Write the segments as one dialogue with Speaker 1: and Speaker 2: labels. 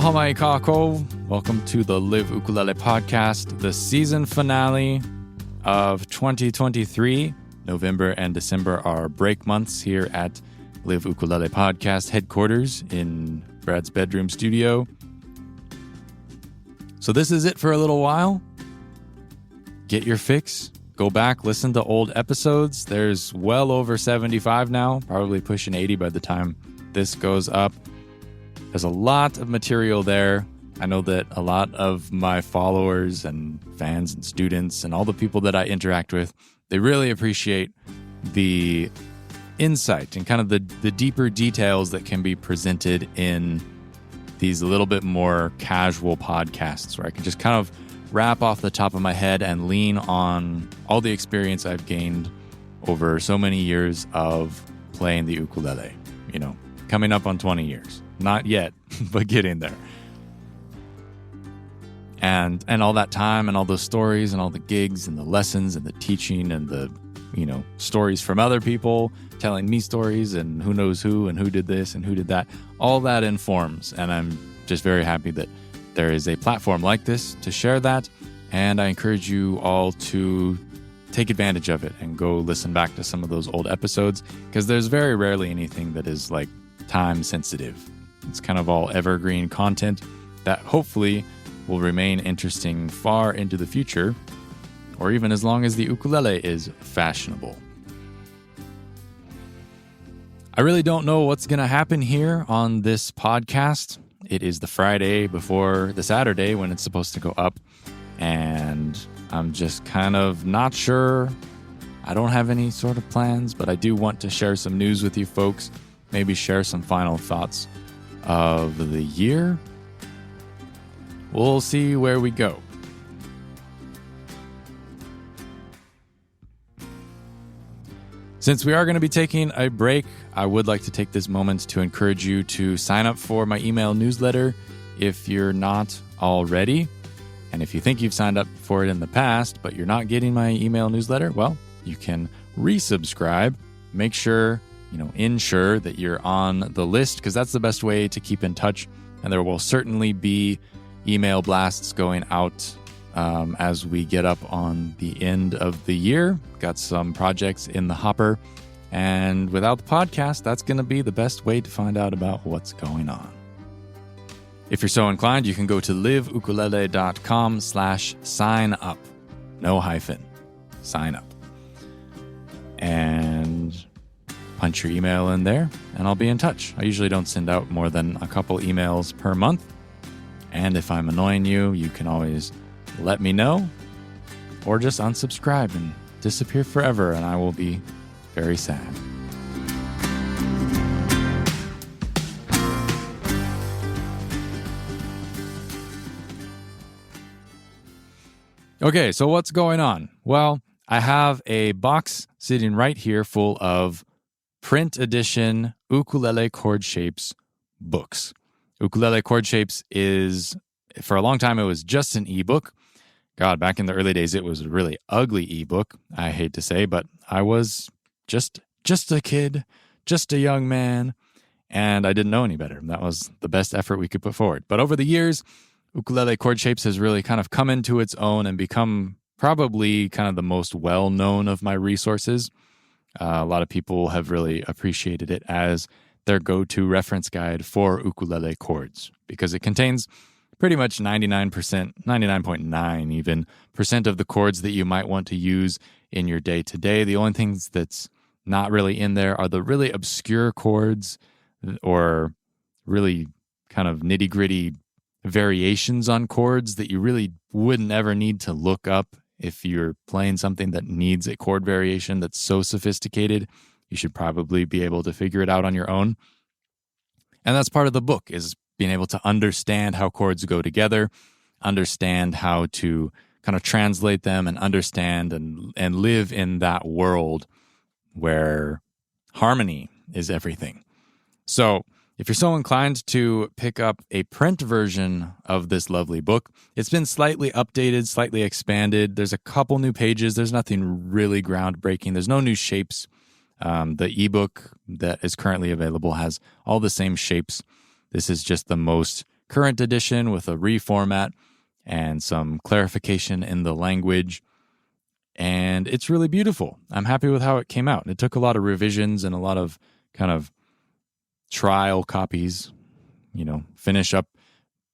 Speaker 1: Aloha mai kako. Welcome to the Live Ukulele podcast, the season finale of 2023. November and December are break months here at Live Ukulele podcast headquarters in Brad's bedroom studio. So this is it for a little while. Get your fix. Go back, listen to old episodes. There's well over 75 now, probably pushing 80 by the time this goes up. There's a lot of material there. I know that a lot of my followers and fans and students and all the people that I interact with, they really appreciate the insight and kind of the deeper details that can be presented in these a little bit more casual podcasts where I can just kind of wrap off the top of my head and lean on all the experience I've gained over so many years of playing the ukulele, coming up on 20 years. Not yet, but getting there. And all that time and all those stories and all the gigs and the lessons and the teaching and the, stories from other people telling me stories and who knows who and who did this and who did that. All that informs. And I'm just very happy that there is a platform like this to share that. And I encourage you all to take advantage of it and go listen back to some of those old episodes because there's very rarely anything that is like time sensitive. It's kind of all evergreen content that hopefully will remain interesting far into the future, or even as long as the ukulele is fashionable. I really don't know what's going to happen here on this podcast. It is the Friday before the Saturday when it's supposed to go up, and I'm just kind of not sure. I don't have any sort of plans, but I do want to share some news with you folks, maybe share some final thoughts of the year. We'll see where we go. Since we are going to be taking a break, I would like to take this moment to encourage you to sign up for my email newsletter if you're not already. And if you think you've signed up for it in the past, but you're not getting my email newsletter, well, you can resubscribe. Make sure ensure that you're on the list because that's the best way to keep in touch. And there will certainly be email blasts going out as we get up on the end of the year. Got some projects in the hopper. And without the podcast, that's going to be the best way to find out about what's going on. If you're so inclined, you can go to liveukulele.com/sign up. No hyphen. Sign up. And punch your email in there, and I'll be in touch. I usually don't send out more than a couple emails per month. And if I'm annoying you, you can always let me know or just unsubscribe and disappear forever, and I will be very sad. Okay, so what's going on? Well, I have a box sitting right here full of print edition ukulele chord shapes books. Ukulele chord shapes is, for a long time, it was just an ebook. God, back in the early days, it was a really ugly ebook, I hate to say, but I was just a kid, just a young man, and I didn't know any better. That was the best effort we could put forward. But over the years, ukulele chord shapes has really kind of come into its own and become probably kind of the most well-known of my resources. A lot of people have really appreciated it as their go-to reference guide for ukulele chords because it contains pretty much 99.9 even percent of the chords that you might want to use in your day-to-day. The only things that's not really in there are the really obscure chords or really kind of nitty-gritty variations on chords that you really wouldn't ever need to look up. If you're playing something that needs a chord variation that's so sophisticated, you should probably be able to figure it out on your own. And that's part of the book, is being able to understand how chords go together, understand how to kind of translate them and understand and live in that world where harmony is everything. So if you're so inclined to pick up a print version of this lovely book, it's been slightly updated, slightly expanded. There's a couple new pages. There's nothing really groundbreaking. There's no new shapes. The ebook that is currently available has all the same shapes. This is just the most current edition with a reformat and some clarification in the language. And it's really beautiful. I'm happy with how it came out. It took a lot of revisions and a lot of kind of trial copies, finish up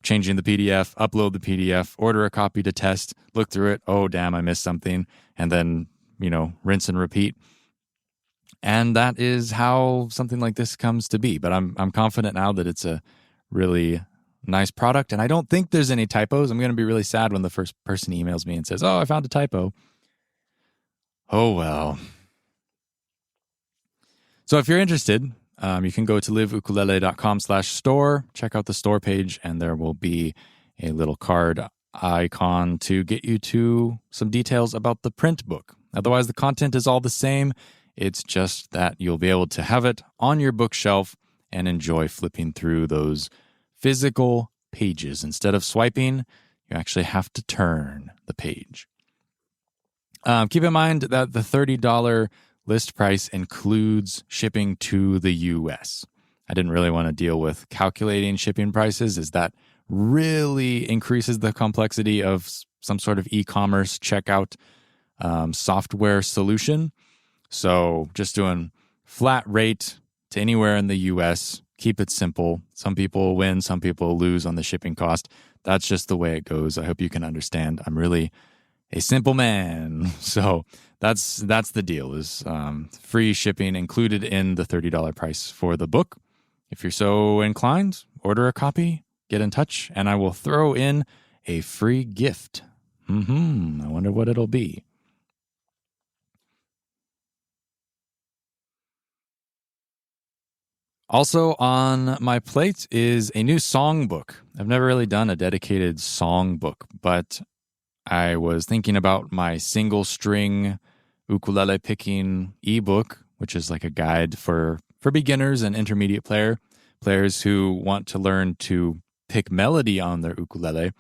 Speaker 1: changing the PDF, upload the PDF, order a copy to test, look through it. Oh, damn, I missed something. And then, rinse and repeat. And that is how something like this comes to be. But I'm confident now that it's a really nice product. And I don't think there's any typos. I'm going to be really sad when the first person emails me and says, oh, I found a typo. Oh, well. So if you're interested, you can go to liveukulele.com/store, check out the store page, and there will be a little card icon to get you to some details about the print book. Otherwise, the content is all the same. It's just that you'll be able to have it on your bookshelf and enjoy flipping through those physical pages. Instead of swiping, you actually have to turn the page. Keep in mind that the $30 list price includes shipping to the US. I didn't really want to deal with calculating shipping prices, as that really increases the complexity of some sort of e-commerce checkout software solution. So just doing flat rate to anywhere in the US, keep it simple. Some people win, some people lose on the shipping cost. That's just the way it goes. I hope you can understand. I'm really a simple man. So that's the deal, is free shipping included in the $30 price for the book. If you're so inclined, order a copy, get in touch, and I will throw in a free gift. I wonder what it'll be. Also on my plate is a new songbook. I've never really done a dedicated songbook, but I was thinking about my single string ukulele picking ebook, which is like a guide for beginners and intermediate players who want to learn to pick melody on their ukulele.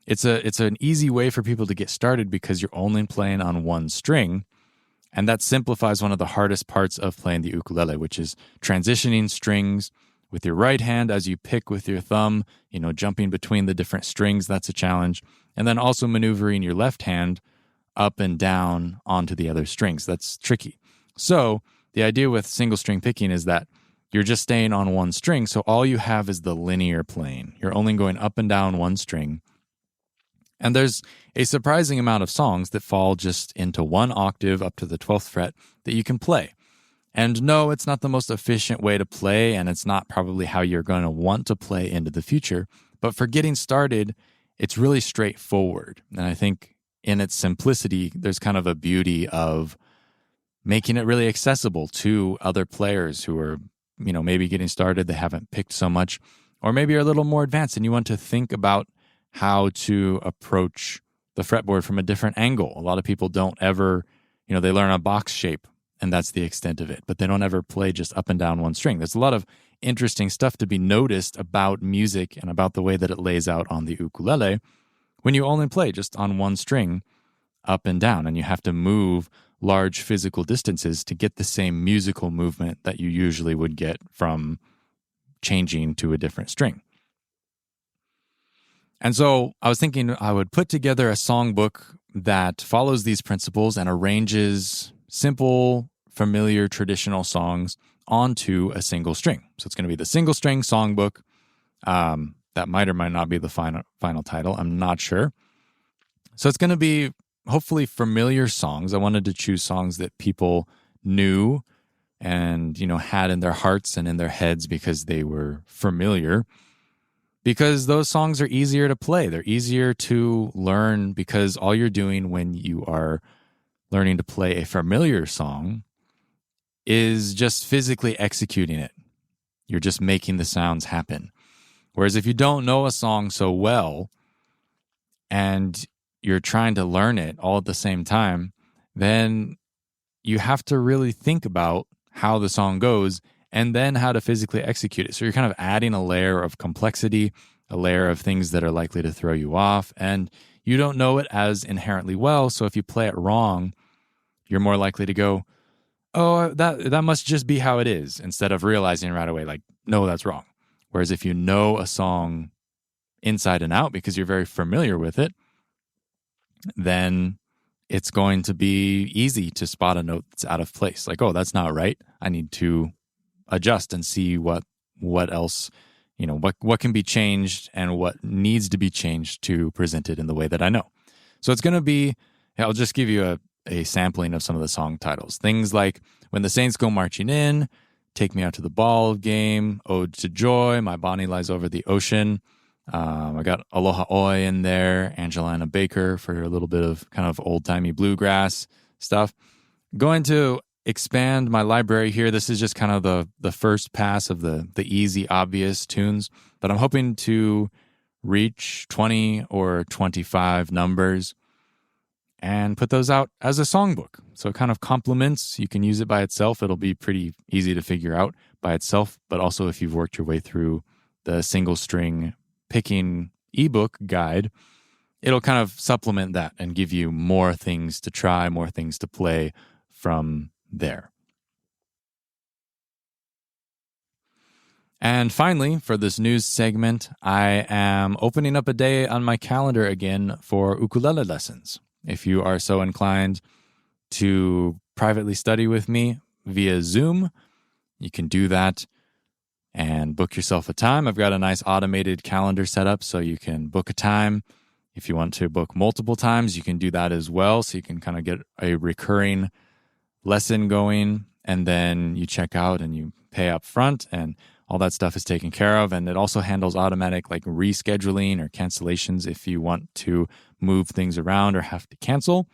Speaker 1: It's an easy way for people to get started because you're only playing on one string. And that simplifies one of the hardest parts of playing the ukulele, which is transitioning strings with your right hand as you pick with your thumb, jumping between the different strings. That's a challenge. And then also maneuvering your left hand up and down onto the other strings. That's tricky. So the idea with single string picking is that you're just staying on one string. So all you have is the linear playing. You're only going up and down one string. And there's a surprising amount of songs that fall just into one octave up to the 12th fret that you can play. And no, it's not the most efficient way to play, and it's not probably how you're going to want to play into the future. But for getting started, it's really straightforward. And I think in its simplicity, there's kind of a beauty of making it really accessible to other players who are, maybe getting started, they haven't picked so much, or maybe are a little more advanced and you want to think about how to approach the fretboard from a different angle. A lot of people don't ever, they learn a box shape and that's the extent of it, but they don't ever play just up and down one string. There's a lot of interesting stuff to be noticed about music and about the way that it lays out on the ukulele when you only play just on one string up and down, and you have to move large physical distances to get the same musical movement that you usually would get from changing to a different string. And so I was thinking I would put together a songbook that follows these principles and arranges simple, familiar, traditional songs onto a single string. So it's going to be the single string songbook. That might or might not be the final title. I'm not sure. So it's going to be hopefully familiar songs. I wanted to choose songs that people knew and, had in their hearts and in their heads because they were familiar. Because those songs are easier to play. They're easier to learn because all you're doing when you are learning to play a familiar song is just physically executing it. You're just making the sounds happen. Whereas if you don't know a song so well and you're trying to learn it all at the same time, then you have to really think about how the song goes and then how to physically execute it. So you're kind of adding a layer of complexity, a layer of things that are likely to throw you off, and you don't know it as inherently well. So if you play it wrong, you're more likely to go, oh, that must just be how it is, instead of realizing right away, like, no, that's wrong. Whereas if you know a song inside and out because you're very familiar with it, then it's going to be easy to spot a note that's out of place. Like, oh, that's not right. I need to adjust and see what else, what can be changed and what needs to be changed to present it in the way that I know. So it's going to be, I'll just give you a sampling of some of the song titles. Things like When the Saints Go Marching In, Take Me Out to the Ball Game, Ode to Joy, My Bonnie Lies Over the Ocean. I got Aloha Oi in there, Angelina Baker for a little bit of kind of old-timey bluegrass stuff. Going to expand my library here. This is just kind of the first pass of the easy, obvious tunes, but I'm hoping to reach 20 or 25 numbers and put those out as a songbook. So it kind of complements. You can use it by itself. It'll be pretty easy to figure out by itself, but also if you've worked your way through the single string picking ebook guide, it'll kind of supplement that and give you more things to try, more things to play from there. And finally, for this news segment, I am opening up a day on my calendar again for ukulele lessons. If you are so inclined to privately study with me via Zoom, you can do that and book yourself a time. I've got a nice automated calendar set up so you can book a time. If you want to book multiple times, you can do that as well. So you can kind of get a recurring lesson going, and then you check out and you pay up front and all that stuff is taken care of. And it also handles automatic like rescheduling or cancellations if you want to move things around or have to cancel.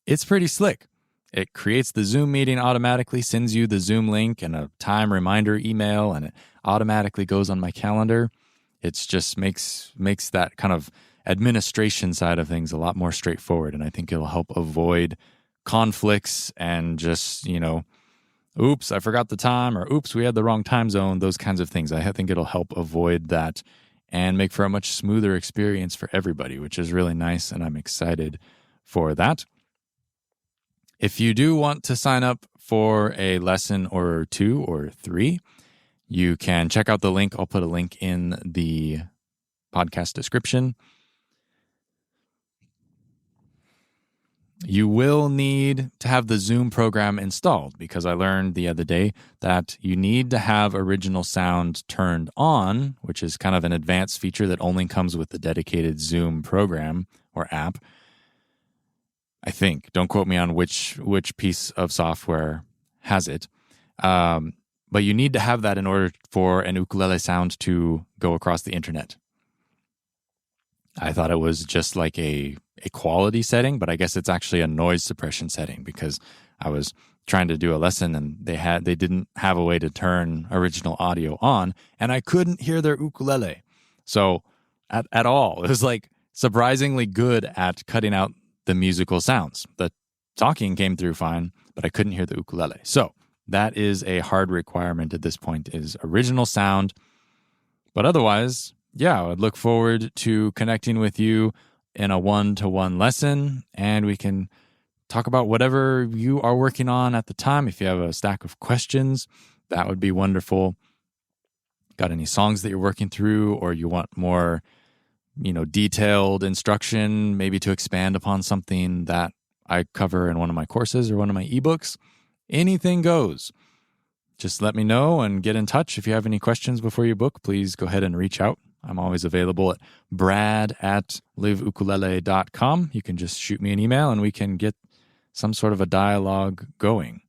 Speaker 1: It's pretty slick. It creates the Zoom meeting automatically, sends you the Zoom link and a time reminder email, and it automatically goes on my calendar. It just makes that kind of administration side of things a lot more straightforward, and I think it'll help avoid conflicts and just, oops, I forgot the time, or oops, we had the wrong time zone, those kinds of things. I think it'll help avoid that and make for a much smoother experience for everybody, which is really nice, and I'm excited for that. If you do want to sign up for a lesson or 2 or 3, you can check out the link. I'll put a link in the podcast description. You will need to have the Zoom program installed because I learned the other day that you need to have original sound turned on, which is kind of an advanced feature that only comes with the dedicated Zoom program or app. I think. Don't quote me on which piece of software has it. But you need to have that in order for an ukulele sound to go across the internet. I thought it was just like a quality setting, but I guess it's actually a noise suppression setting because I was trying to do a lesson and they didn't have a way to turn original audio on, and I couldn't hear their ukulele. So at all, it was like surprisingly good at cutting out the musical sounds. The talking came through fine, but I couldn't hear the ukulele. So that is a hard requirement at this point, is original sound. But otherwise, yeah, I would look forward to connecting with you in a one-to-one lesson, and we can talk about whatever you are working on at the time. If you have a stack of questions, that would be wonderful. Got any songs that you're working through, or you want more detailed instruction, maybe to expand upon something that I cover in one of my courses or one of my ebooks, anything goes. Just let me know and get in touch. If you have any questions before you book, please go ahead and reach out. I'm always available at brad@liveukulele.com. You can just shoot me an email and we can get some sort of a dialogue going.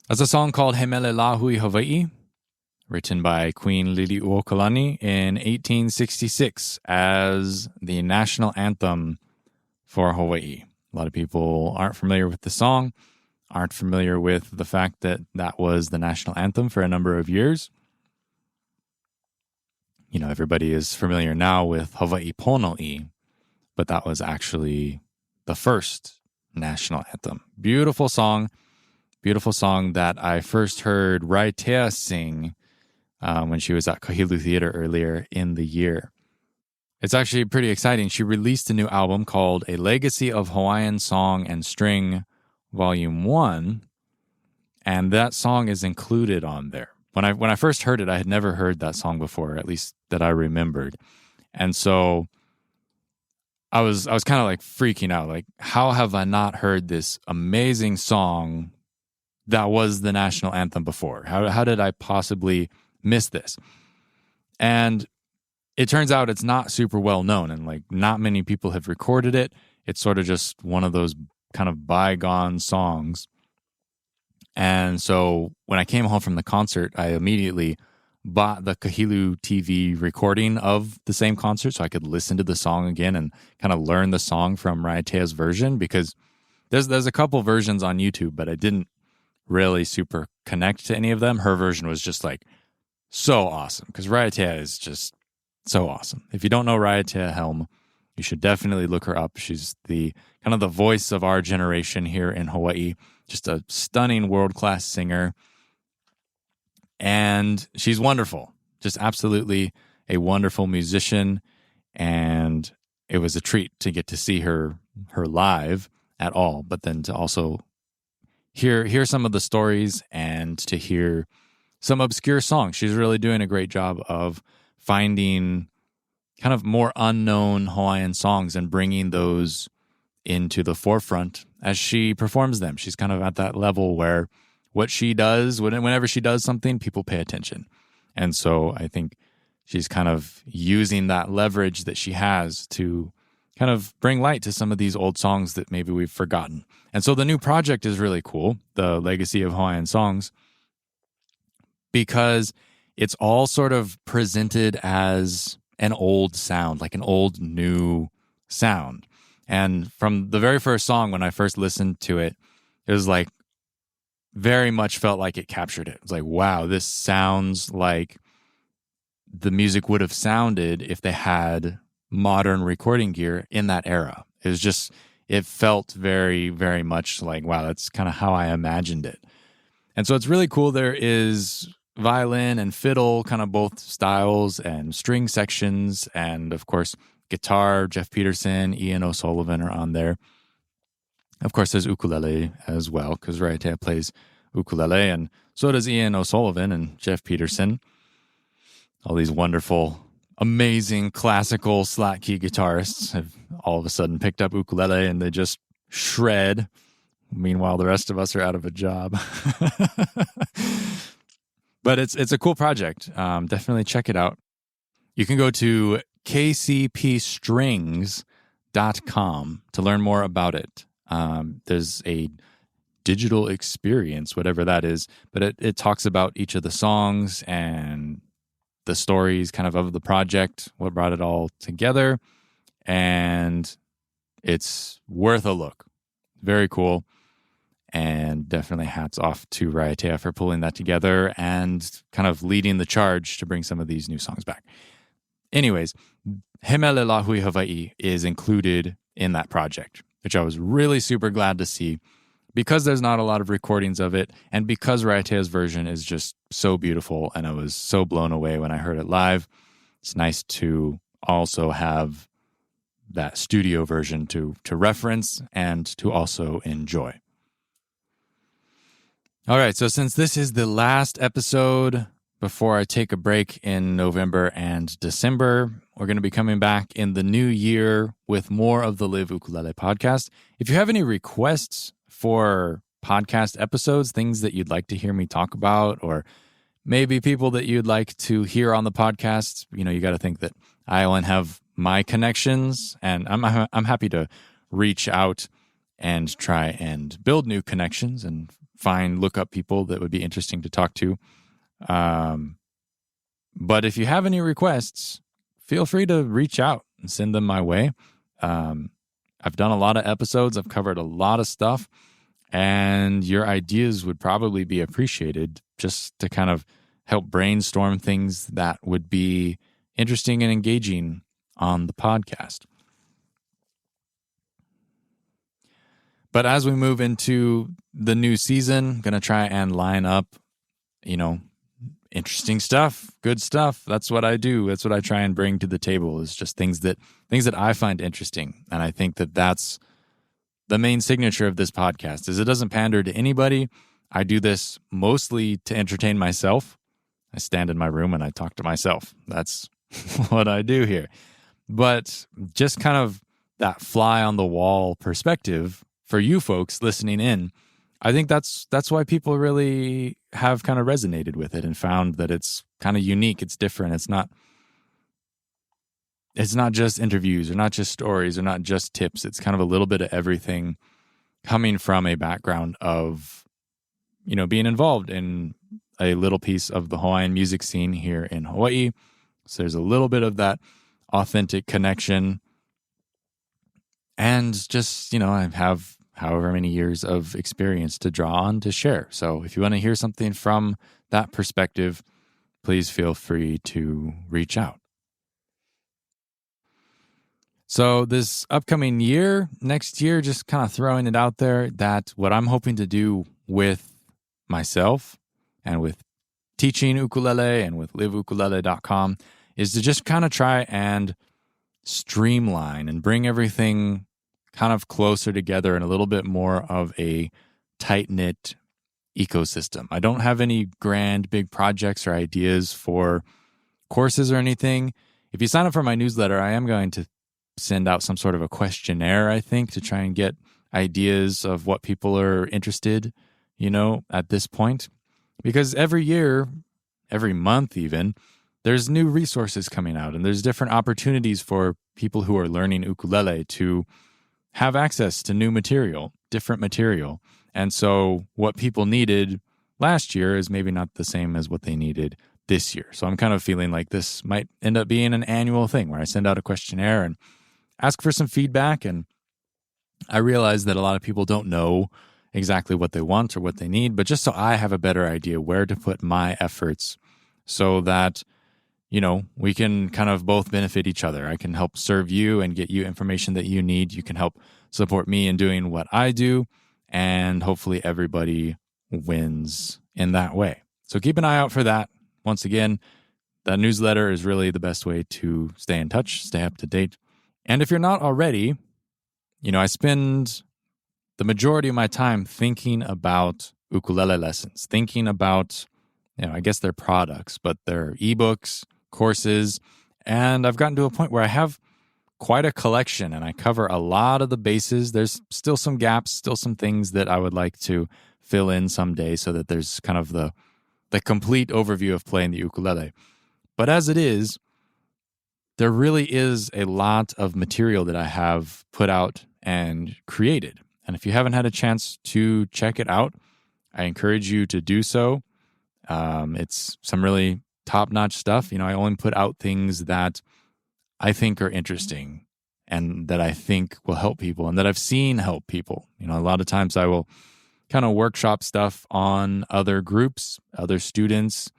Speaker 1: That's a song called Hemelelahu Hawaii, written by Queen Liliuokalani in 1866 as the national anthem for Hawaii. A lot of people aren't familiar with the song, aren't familiar with the fact that that was the national anthem for a number of years. You know, everybody is familiar now with Hawaii Pono'i, but that was actually the first national anthem. Beautiful song that I first heard Raitea sing when she was at Kahilu Theater earlier in the year. It's actually pretty exciting. She released a new album called A Legacy of Hawaiian Song and String, Volume 1, and that song is included on there. When I first heard it, I had never heard that song before, at least that I remembered. And so I was kind of like freaking out, like, how have I not heard this amazing song that was the national anthem before? How did I possibly miss this? And it turns out it's not super well known, and like not many people have recorded it. It's sort of just one of those kind of bygone songs. And so when I came home from the concert, I immediately bought the Kahilu TV recording of the same concert so I could listen to the song again and kind of learn the song from Raiatea's version, because there's a couple versions on YouTube, but I didn't really super connect to any of them. Her version was just like so awesome, because Raiatea is just so awesome. If you don't know Raiatea Helm, you should definitely look her up. She's the kind of the voice of our generation here in Hawaii. Just a stunning world-class singer. And she's wonderful. Just absolutely a wonderful musician. And it was a treat to get to see her live at all, but then to also hear some of the stories and to hear some obscure songs. She's really doing a great job of finding kind of more unknown Hawaiian songs and bringing those into the forefront as she performs them. She's kind of at that level where what she does, whenever she does something, people pay attention. And so I think she's kind of using that leverage that she has to kind of bring light to some of these old songs that maybe we've forgotten. And so the new project is really cool, the Legacy of Hawaiian Songs, because it's all sort of presented as an old sound, like an old new sound. And from the very first song, when I first listened to it, it was like very much felt like it captured it. It was like, wow, this sounds like the music would have sounded if they had modern recording gear in that era. It was just, it felt very, very much like, wow, that's kind of how I imagined it. And so it's really cool. There is violin and fiddle, kind of both styles, and string sections, and of course, guitar. Jeff Peterson, Ian O'Sullivan are on there. Of course, there's ukulele as well, because Raiatea plays ukulele, and so does Ian O'Sullivan and Jeff Peterson. All these wonderful, amazing classical slack key guitarists have all of a sudden picked up ukulele and they just shred. Meanwhile, the rest of us are out of a job. But it's a cool project. Definitely check it out. You can go to kcpstrings.com to learn more about it. There's a digital experience, whatever that is, but it talks about each of the songs and the stories kind of the project, what brought it all together, and it's worth a look. Very cool, and definitely hats off to Raiatea for pulling that together and kind of leading the charge to bring some of these new songs back. Anyways, Hemelelahu Hawaii is included in that project, which I was really super glad to see, because there's not a lot of recordings of it, and because Raiatea's version is just so beautiful, and I was so blown away when I heard it live. It's nice to also have that studio version to reference and to also enjoy. All right, so since this is the last episode before I take a break in November and December, we're going to be coming back in the new year with more of the Live Ukulele podcast. If you have any requests for podcast episodes, things that you'd like to hear me talk about, or maybe people that you'd like to hear on the podcast, you got to think that I only have my connections, and I'm happy to reach out and try and build new connections and look up people that would be interesting to talk to. But if you have any requests, feel free to reach out and send them my way. I've done a lot of episodes. I've covered a lot of stuff, and your ideas would probably be appreciated just to kind of help brainstorm things that would be interesting and engaging on the podcast. But as we move into the new season, I'm going to try and line up, interesting stuff, good stuff. That's what I do. That's what I try and bring to the table, is just things that I find interesting. And I think that that's the main signature of this podcast, is it doesn't pander to anybody. I do this mostly to entertain myself. I stand in my room and I talk to myself. That's what I do here. But just kind of that fly on the wall perspective for you folks listening in, I think that's why people really have kind of resonated with it and found that it's kind of unique. It's different. It's not just interviews or not just stories or not just tips. It's kind of a little bit of everything coming from a background of, being involved in a little piece of the Hawaiian music scene here in Hawaii. So there's a little bit of that authentic connection. And just, I have however many years of experience to draw on to share. So if you want to hear something from that perspective, please feel free to reach out. So this upcoming year, next year, just kind of throwing it out there, that what I'm hoping to do with myself and with teaching ukulele and with liveukulele.com is to just kind of try and streamline and bring everything kind of closer together in a little bit more of a tight-knit ecosystem. I don't have any grand big projects or ideas for courses or anything. If you sign up for my newsletter, I am going to send out some sort of a questionnaire, I think, to try and get ideas of what people are interested, at this point. Because every year, every month even, there's new resources coming out, and there's different opportunities for people who are learning ukulele to have access to new material, different material. And so what people needed last year is maybe not the same as what they needed this year. So I'm kind of feeling like this might end up being an annual thing where I send out a questionnaire and ask for some feedback. And I realize that a lot of people don't know exactly what they want or what they need, but just so I have a better idea where to put my efforts so that, we can kind of both benefit each other. I can help serve you and get you information that you need. You can help support me in doing what I do, and hopefully everybody wins in that way. So keep an eye out for that. Once again, that newsletter is really the best way to stay in touch, stay up to date. And if you're not already, I spend the majority of my time thinking about ukulele lessons, thinking about, I guess they're products, but they're ebooks, courses, and I've gotten to a point where I have quite a collection and I cover a lot of the bases. There's still some gaps, still some things that I would like to fill in someday so that there's kind of the complete overview of playing the ukulele. But as it is, there really is a lot of material that I have put out and created. And if you haven't had a chance to check it out, I encourage you to do so. It's some really top-notch stuff. I only put out things that I think are interesting and that I think will help people and that I've seen help people. A lot of times I will kind of workshop stuff on other groups, other students.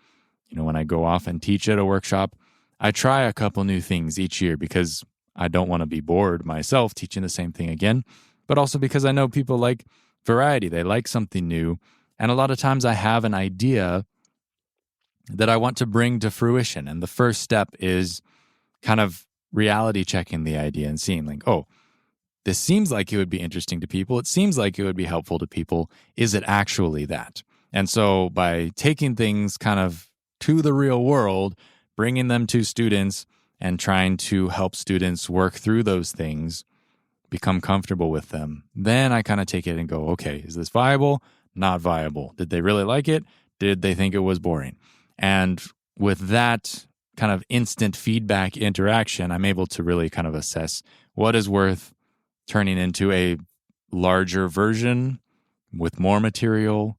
Speaker 1: When I go off and teach at a workshop, I try a couple new things each year because I don't want to be bored myself teaching the same thing again, but also because I know people like variety. They like something new. And a lot of times I have an idea that I want to bring to fruition. And the first step is kind of reality checking the idea and seeing like, oh, this seems like it would be interesting to people. It seems like it would be helpful to people. Is it actually that? And so by taking things kind of to the real world, bringing them to students and trying to help students work through those things, become comfortable with them, then I kind of take it and go, okay, is this viable? Not viable. Did they really like it? Did they think it was boring? And with that kind of instant feedback interaction, I'm able to really kind of assess what is worth turning into a larger version with more material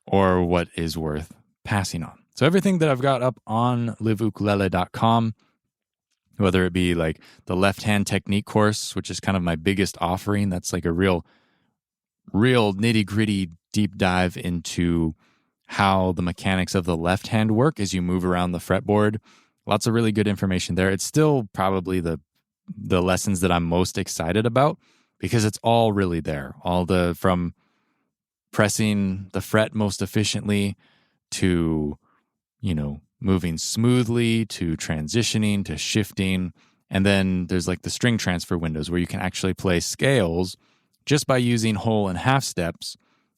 Speaker 1: or what is worth passing on. So everything that I've got up on liveukulele.com, whether it be like the left-hand technique course, which is kind of my biggest offering, that's like a real nitty-gritty deep dive into how the mechanics of the left hand work as you move around the fretboard. Lots of really good information there. It's still probably the lessons that I'm most excited about because it's all really there. All the from pressing the fret most efficiently to, moving smoothly to transitioning to shifting. And then there's like the string transfer windows where you can actually play scales just by using whole and half steps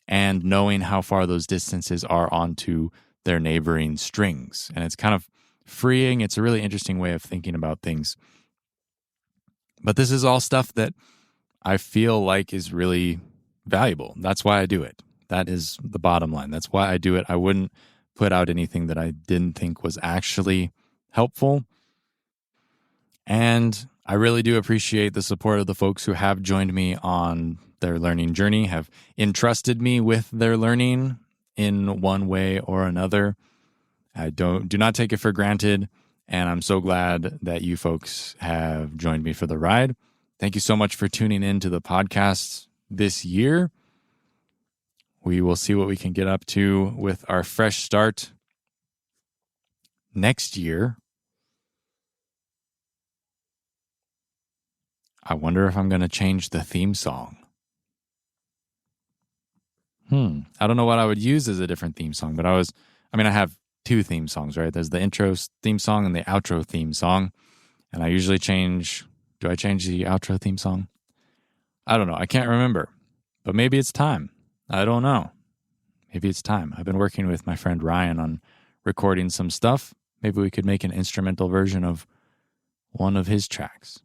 Speaker 1: and knowing how far those distances are onto their neighboring strings. And it's kind of freeing. It's a really interesting way of thinking about things. But this is all stuff that I feel like is really valuable. That's why I do it. That is the bottom line. That's why I do it. I wouldn't put out anything that I didn't think was actually helpful. And I really do appreciate the support of the folks who have joined me on their learning journey, have entrusted me with their learning in one way or another. I do not take it for granted, and I'm so glad that you folks have joined me for the ride. Thank you so much for tuning in to the podcast this year. We will see what we can get up to with our fresh start next year. I wonder if I'm going to change the theme song. I don't know what I would use as a different theme song, but I have two theme songs, right? There's the intro theme song and the outro theme song. And I usually do I change the outro theme song? I don't know. I can't remember, but maybe it's time. I don't know. Maybe it's time. I've been working with my friend Ryan on recording some stuff. Maybe we could make an instrumental version of one of his tracks.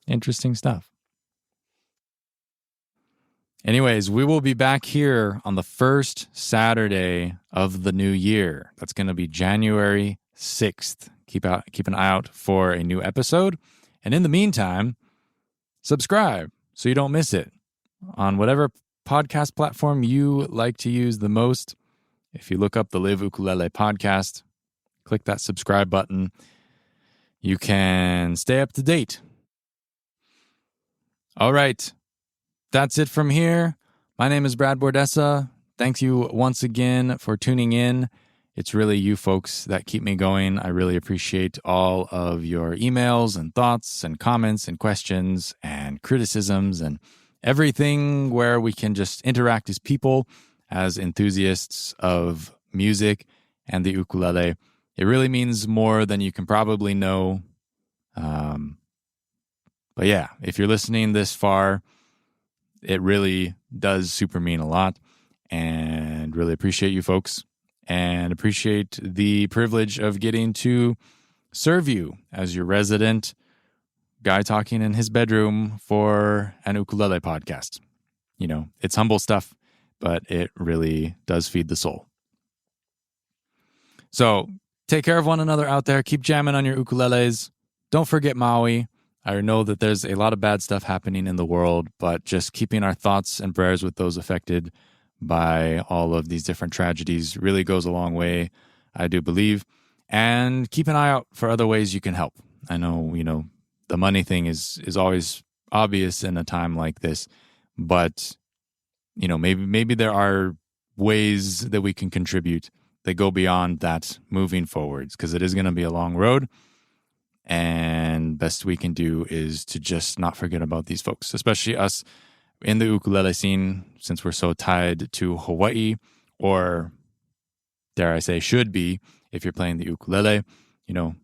Speaker 1: Interesting stuff. Anyways, we will be back here on the first Saturday of the new year. That's going to be January 6th. Keep an eye out for a new episode. And in the meantime, subscribe so you don't miss it on whatever podcast platform you like to use the most. If you look up the Live Ukulele podcast, click that subscribe button. You can stay up to date. All right. That's it from here. My name is Brad Bordessa. Thank you once again for tuning in. It's really you folks that keep me going. I really appreciate all of your emails and thoughts and comments and questions and criticisms and everything where we can just interact as people, as enthusiasts of music and the ukulele. It really means more than you can probably know. But yeah, if you're listening this far, it really does super mean a lot, and really appreciate you folks and appreciate the privilege of getting to serve you as your resident guy talking in his bedroom for an ukulele podcast. It's humble stuff, but it really does feed the soul. So take care of one another out there. Keep jamming on your ukuleles. Don't forget Maui. I know that there's a lot of bad stuff happening in the world, but just keeping our thoughts and prayers with those affected by all of these different tragedies really goes a long way, I do believe. And keep an eye out for other ways you can help. I know, the money thing is always obvious in a time like this, but, maybe there are ways that we can contribute that go beyond that moving forwards, because it is going to be a long road. And best we can do is to just not forget about these folks, especially us in the ukulele scene, since we're so tied to Hawaii, or dare I say should be if you're playing the ukulele.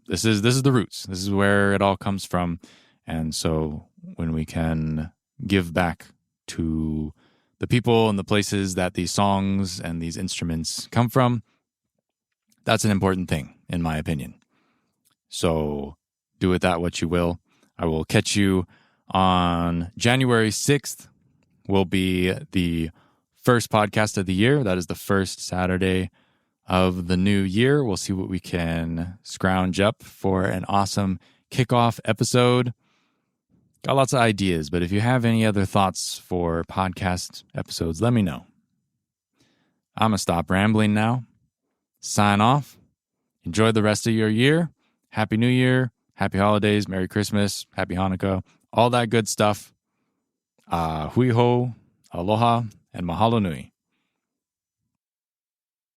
Speaker 1: This is the roots. This is where it all comes from. And so when we can give back to the people and the places that these songs and these instruments come from, that's an important thing, in my opinion. So do with that what you will. I will catch you on January 6th. Will be the first podcast of the year. That is the first Saturday of the new year. We'll see what we can scrounge up for an awesome kickoff episode. Got lots of ideas, but if you have any other thoughts for podcast episodes, let me know. I'm going to stop rambling now. Sign off. Enjoy the rest of your year. Happy New Year. Happy holidays. Merry Christmas. Happy Hanukkah. All that good stuff. Hui ho, aloha, and mahalo nui.